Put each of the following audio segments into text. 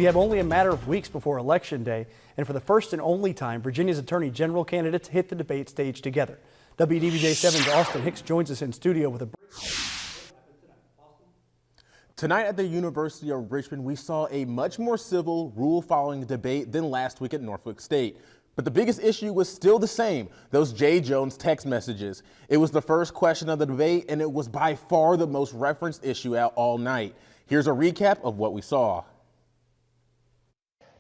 We have only a matter of weeks before Election Day, and for the first and only time, Virginia's Attorney General candidates hit the debate stage together. WDBJ7's Austin Hicks joins us in studio with a breakdown. Tonight at the University of Richmond, we saw a much more civil, rule-following debate than last week at Norfolk State. But the biggest issue was still the same, those J. Jones text messages. It was the first question of the debate, and it was by far the most referenced issue out all night. Here's a recap of what we saw.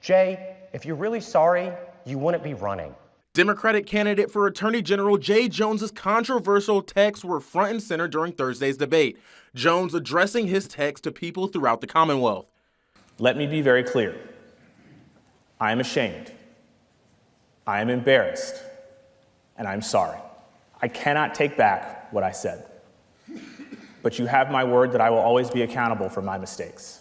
Jay, if you're really sorry, you wouldn't be running. Democratic candidate for Attorney General J. Jones's controversial texts were front and center during Thursday's debate. Jones addressing his text to people throughout the Commonwealth. Let me be very clear. I am ashamed. I am embarrassed. And I'm sorry. I cannot take back what I said. But you have my word that I will always be accountable for my mistakes.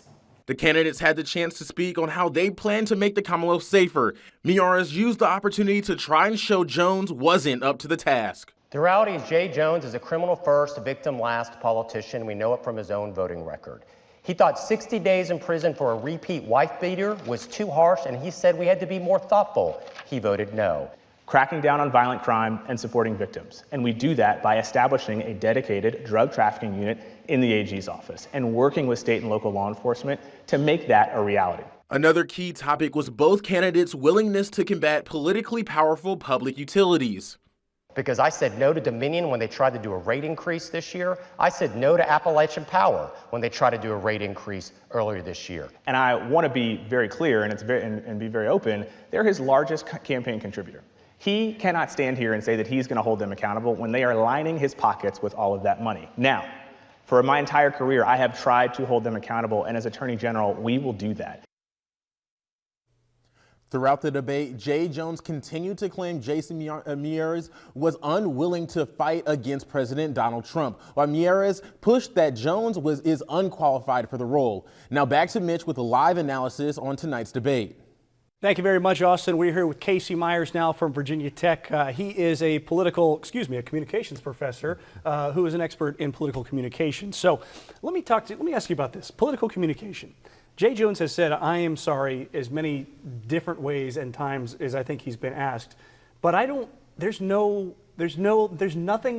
The candidates had the chance to speak on how they plan to make the Commonwealth safer. Miyares used the opportunity to try and show Jones wasn't up to the task. The reality is Jay Jones is a criminal first, victim last politician. We know it from his own voting record. He thought 60 days in prison for a repeat wife beater was too harsh, and he said we had to be more thoughtful. He voted no. Cracking down on violent crime and supporting victims. And we do that by establishing a dedicated drug trafficking unit in the AG's office and working with state and local law enforcement to make that a reality. Another key topic was both candidates' willingness to combat politically powerful public utilities. Because I said no to Dominion when they tried to do a rate increase this year. I said no to Appalachian Power when they tried to do a rate increase earlier this year. And I want to be very clear and be very open. They're his largest campaign contributor. He cannot stand here and say that he's going to hold them accountable when they are lining his pockets with all of that money. Now, for my entire career, I have tried to hold them accountable, and as Attorney General, we will do that. Throughout the debate, J. Jones continued to claim Jason Miyares was unwilling to fight against President Donald Trump, while Miyares pushed that Jones is unqualified for the role. Now back to Mitch with a live analysis on tonight's debate. Thank you very much, Austin. We're here with Casey Myers now from Virginia Tech. He is a communications professor who is an expert in political communication. So let me ask you about this. Political communication. Jay Jones has said, I am sorry, as many different ways and times as I think he's been asked. But there's nothing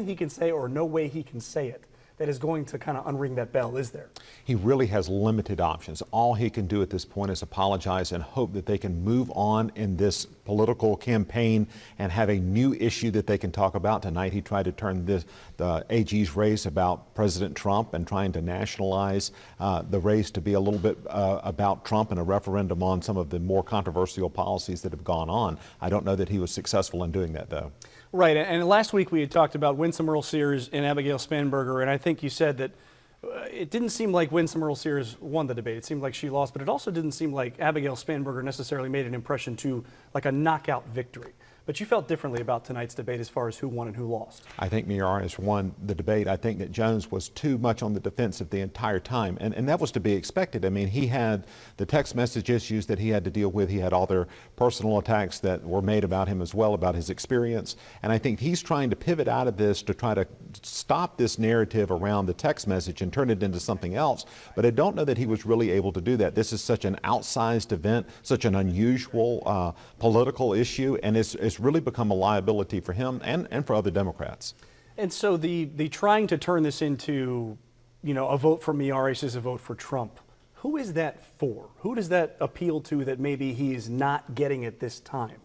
he can say or no way he can say it that is going to kind of unring that bell, is there? He really has limited options. All he can do at this point is apologize and hope that they can move on in this political campaign and have a new issue that they can talk about. Tonight he tried to turn the AG's race about President Trump and trying to nationalize the race to be a little bit about Trump and a referendum on some of the more controversial policies that have gone on. I don't know that he was successful in doing that, though. Right, and last week we had talked about Winsome Earl Sears and Abigail Spanberger, and I think you said that it didn't seem like Winsome Earl Sears won the debate. It seemed like she lost, but it also didn't seem like Abigail Spanberger necessarily made an impression to like a knockout victory. But you felt differently about tonight's debate as far as who won and who lost. I think Miyares won the debate. I think that Jones was too much on the defensive the entire time, and that was to be expected. I mean, he had the text message issues that he had to deal with. He had all their personal attacks that were made about him as well, about his experience. And I think he's trying to pivot out of this to try to stop this narrative around the text message and turn it into something else. But I don't know that he was really able to do that. This is such an outsized event, such an unusual political issue, and it's really become a liability for him and for other Democrats. And so the trying to turn this into, a vote for Miyares is a vote for Trump. Who is that for? Who does that appeal to that maybe he is not getting at this time?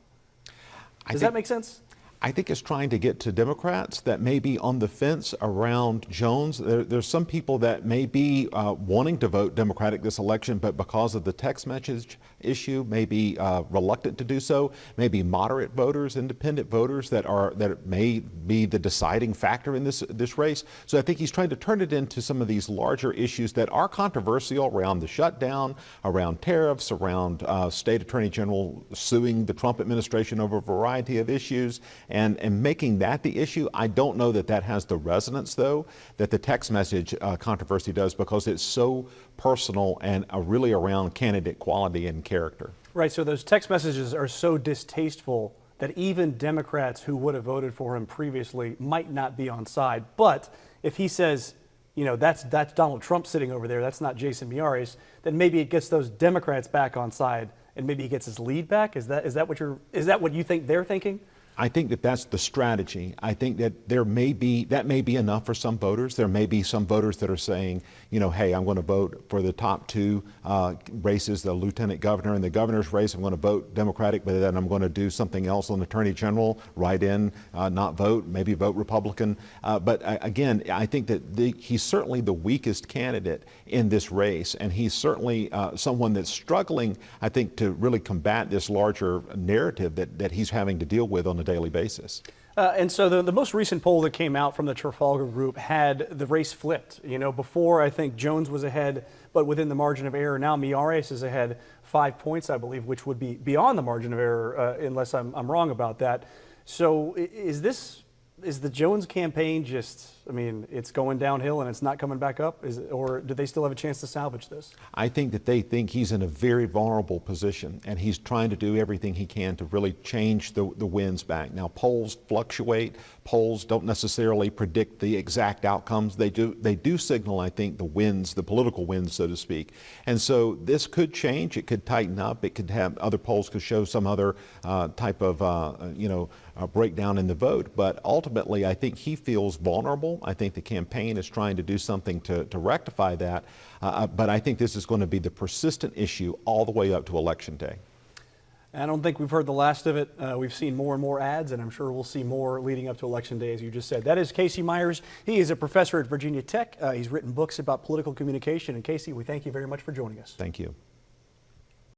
Does that make sense? I think it's trying to get to Democrats that may be on the fence around Jones. There's some people that may be wanting to vote Democratic this election, but because of the text message issue, may be reluctant to do so. Maybe moderate voters, independent voters that may be the deciding factor in this race. So I think he's trying to turn it into some of these larger issues that are controversial around the shutdown, around tariffs, around state attorney general suing the Trump administration over a variety of issues. And making that the issue. I don't know that has the resonance, though, that the text message controversy does, because it's so personal and really around candidate quality and character. Right, so those text messages are so distasteful that even Democrats who would have voted for him previously might not be on side. But if he says, that's Donald Trump sitting over there. That's not Jason Miyares. Then maybe it gets those Democrats back on side, and maybe he gets his lead back. Is that what you think they're thinking? I think that that's the strategy. I think that that may be enough for some voters. There may be some voters that are saying, hey, I'm going to vote for the top two races, the lieutenant governor and the governor's race. I'm going to vote Democratic, but then I'm going to do something else on the attorney general, write in, not vote, maybe vote Republican. But again, I think that he's certainly the weakest candidate in this race, and he's certainly someone that's struggling, I think, to really combat this larger narrative that he's having to deal with on a daily basis. And so the most recent poll that came out from the Trafalgar Group had the race flipped. Before I think Jones was ahead, but within the margin of error. Now Miyares is ahead 5 points, I believe, which would be beyond the margin of error, unless I'm wrong about that. So is the Jones campaign it's going downhill and it's not coming back up? Or do they still have a chance to salvage this? I think that they think he's in a very vulnerable position, and he's trying to do everything he can to really change the winds back. Now, polls fluctuate. Polls don't necessarily predict the exact outcomes. They do signal, I think, the winds, the political winds, so to speak. And so this could change. It could tighten up. It could have other polls could show some other type of breakdown in the vote. But ultimately, I think he feels vulnerable. I think the campaign is trying to do something to rectify that. But I think this is going to be the persistent issue all the way up to Election Day. I don't think we've heard the last of it. We've seen more and more ads, and I'm sure we'll see more leading up to Election Day, as you just said. That is Casey Myers. He is a professor at Virginia Tech. He's written books about political communication. And Casey, we thank you very much for joining us. Thank you.